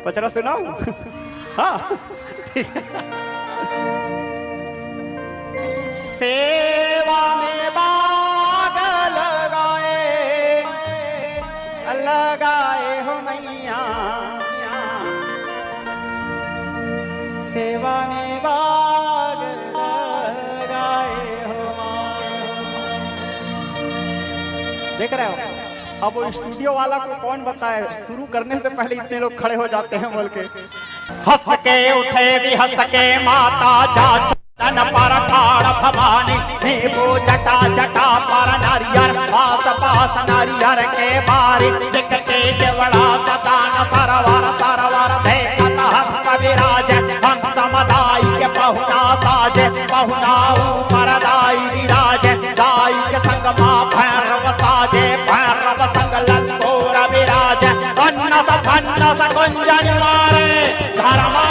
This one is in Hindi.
पचरा सुनाऊं? हाँ सेवा में बाग लगाए हो मैया, सेवा में बाग लगाए हो। देख रहे हो, अब वो स्टूडियो वाला को कौन बताए, शुरू करने से पहले इतने लोग खड़े हो जाते हैं बोल के। हंस के उठे भी हंस के माता जा तन पर ठाड़ भवानी, नींबू जटा जटा पर नारियर, पास पास नारियर के बारी, दिखते देवड़ा सदान सरवर सरवर देखत हंस विराज, हंस मदाई के पहुना साजे, पहुना ऊपर दाई विराज, दाई के संग माँ भैरव साजे, भैरव संग लंगोर विराज, अन्नस धन्नस कुंजन मारे धर्मा